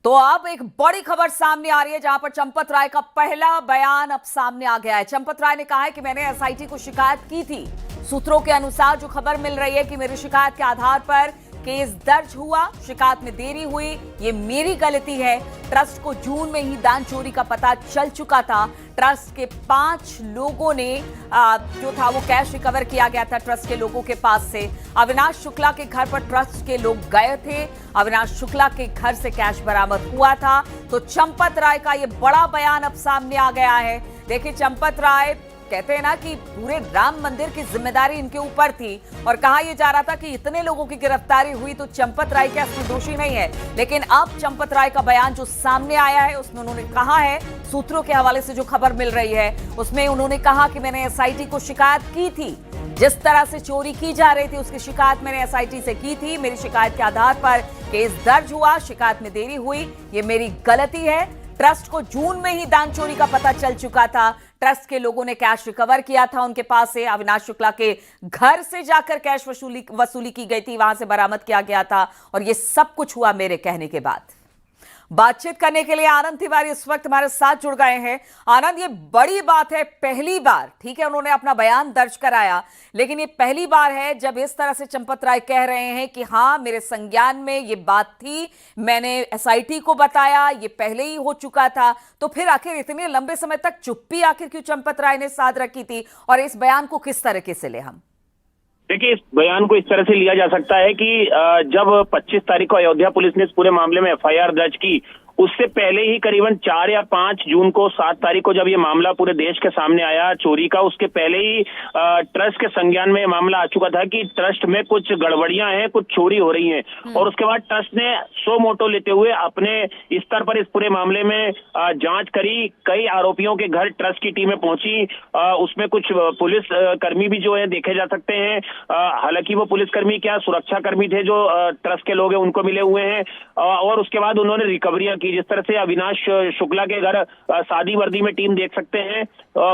तो अब एक बड़ी खबर सामने आ रही है जहां पर चंपत राय का पहला बयान अब सामने आ गया है। चंपत राय ने कहा है कि मैंने एसआईटी को शिकायत की थी। सूत्रों के अनुसार जो खबर मिल रही है कि मेरी शिकायत के आधार पर केस दर्ज हुआ, शिकायत में देरी हुई, ये मेरी गलती है। ट्रस्ट को जून में ही दान चोरी का पता चल चुका था। ट्रस्ट के 5 लोगों ने जो था वो कैश रिकवर किया गया था ट्रस्ट के लोगों के पास से। अविनाश शुक्ला के घर पर ट्रस्ट के लोग गए थे, अविनाश शुक्ला के घर से कैश बरामद हुआ था। तो चंपत राय का ये बड़ा बयान अब सामने आ गया है। देखिए, चंपत राय कहते हैं ना कि पूरे राम मंदिर की जिम्मेदारी इनके ऊपर थी और कहा यह जा रहा था कि इतने लोगों की गिरफ्तारी हुई तो चंपत राय क्या इसमें दोषी नहीं है। लेकिन अब चंपत राय का बयान जो सामने आया है उसमें उन्होंने कहा है, सूत्रों के हवाले से जो खबर मिल रही है उसमें उन्होंने कहा कि मैंने एसआईटी को शिकायत की थी। जिस तरह से चोरी की जा रही थी उसकी शिकायत मैंने एसआईटी से की थी। मेरी शिकायत के आधार पर केस दर्ज हुआ, शिकायत में देरी हुई, ये मेरी गलती है। ट्रस्ट को जून में ही दान चोरी का पता चल चुका था। ट्रस्ट के लोगों ने कैश रिकवर किया था उनके पास से। अविनाश शुक्ला के घर से जाकर कैश वसूली की गई थी, वहां से बरामद किया गया था और यह सब कुछ हुआ मेरे कहने के बाद। बातचीत करने के लिए आनंद तिवारी इस वक्त हमारे साथ जुड़ गए हैं। आनंद, ये बड़ी बात है, पहली बार, ठीक है, उन्होंने अपना बयान दर्ज कराया, लेकिन ये पहली बार है जब इस तरह से चंपत राय कह रहे हैं कि हाँ, मेरे संज्ञान में ये बात थी, मैंने एसआईटी को बताया, ये पहले ही हो चुका था। तो फिर आखिर इतने लंबे समय तक चुप्पी आखिर क्यों चंपत राय ने साध रखी थी और इस बयान को किस तरीके से ले हम? देखिए, इस बयान को इस तरह से लिया जा सकता है कि जब 25 तारीख को अयोध्या पुलिस ने इस पूरे मामले में एफआईआर दर्ज की, उससे पहले ही करीबन 4 या 5 जून को, 7 तारीख को जब ये मामला पूरे देश के सामने आया चोरी का, उसके पहले ही ट्रस्ट के संज्ञान में मामला आ चुका था कि ट्रस्ट में कुछ गड़बड़ियां हैं, कुछ चोरी हो रही हैं। और उसके बाद ट्रस्ट ने सो मोटो लेते हुए अपने स्तर पर इस पूरे मामले में जांच करी। कई आरोपियों के घर ट्रस्ट की टीमें पहुंची, उसमें कुछ पुलिस कर्मी भी जो है देखे जा सकते हैं। हालांकि वो पुलिसकर्मी क्या, सुरक्षा कर्मी थे जो ट्रस्ट के लोग हैं उनको मिले हुए हैं। और उसके बाद उन्होंने रिकवरियां की। जिस तरह से अविनाश शुक्ला के घर सादी वर्दी में टीम देख सकते हैं,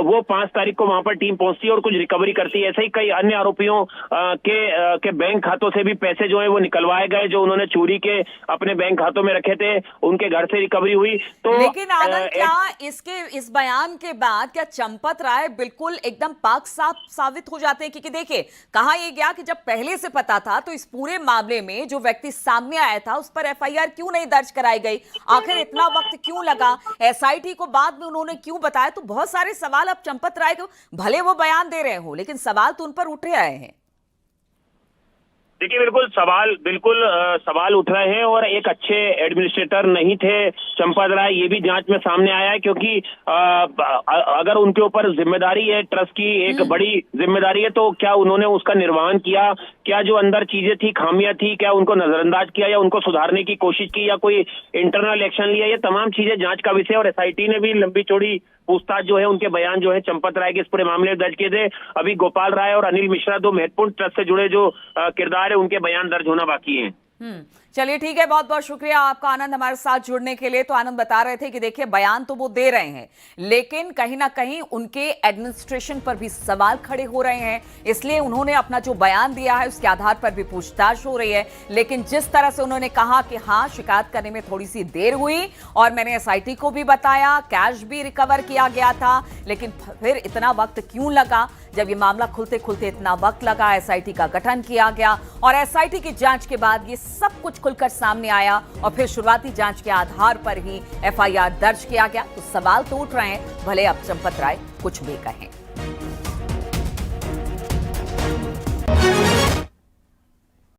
वो 5 तारीख को वहां पर टीम पहुंचती है और कुछ रिकवरी करती है। ऐसे ही कई अन्य आरोपियों के बैंक खातों से भी पैसे जो है वो निकलवाए गए, जो उन्होंने चोरी के अपने बैंक खातों में रखे थे, उनके घर से रिकवरी हुई। तो लेकिन आनंद, क्या इस बयान के बाद क्या चंपत राय बिल्कुल एकदम पाक साफ साबित हो जाते हैं? क्योंकि देखिए, कहा यह गया कि जब पहले से पता था तो इस पूरे मामले में जो व्यक्ति सामने आया था उस पर एफआईआर क्यों नहीं दर्ज कराई गई? आखिर इतना वक्त क्यों लगा? एसआईटी को बाद में उन्होंने क्यों बताया? तो बहुत सारे सवाल अब चंपत राय को, भले वो बयान दे रहे हो, लेकिन सवाल तो उन पर उठ रहे हैं। देखिए, बिल्कुल सवाल उठ रहे हैं और एक अच्छे एडमिनिस्ट्रेटर नहीं थे चंपत राय, ये भी जांच में सामने आया है। क्योंकि अगर उनके ऊपर जिम्मेदारी है, ट्रस्ट की एक बड़ी जिम्मेदारी है, तो क्या उन्होंने उसका निर्वहन किया? क्या जो अंदर चीजें थी, खामियां थी, क्या उनको नजरअंदाज किया या उनको सुधारने की कोशिश की या कोई इंटरनल एक्शन लिया? ये तमाम चीजें जांच का विषय। और एसआईटी ने भी लंबी चौड़ी पूछताछ जो है, उनके बयान जो है चंपत राय के इस पूरे मामले में दर्ज किए थे। अभी गोपाल राय और अनिल मिश्रा, 2 महत्वपूर्ण ट्रस्ट से जुड़े जो किरदार है, उनके बयान दर्ज होना बाकी है। चलिए, ठीक है, बहुत बहुत शुक्रिया आपका आनंद हमारे साथ जुड़ने के लिए। तो आनंद बता रहे थे कि देखिए, बयान तो वो दे रहे हैं, लेकिन कहीं ना कहीं उनके एडमिनिस्ट्रेशन पर भी सवाल खड़े हो रहे हैं, इसलिए उन्होंने अपना जो बयान दिया है उसके आधार पर भी पूछताछ हो रही है। लेकिन जिस तरह से उन्होंने कहा कि हाँ, शिकायत करने में थोड़ी सी देर हुई और मैंने एसआईटी को भी बताया, कैश भी रिकवर किया गया था, लेकिन फिर इतना वक्त क्यों लगा? जब ये मामला खुलते खुलते इतना वक्त लगा, एसआईटी का गठन किया गया और एसआईटी की जांच के बाद ये सब कुछ खुलकर सामने आया और फिर शुरुआती जांच के आधार पर ही एफआईआर दर्ज किया गया। तो सवाल तो उठ रहे हैं, भले अब चंपत राय कुछ भी कहें।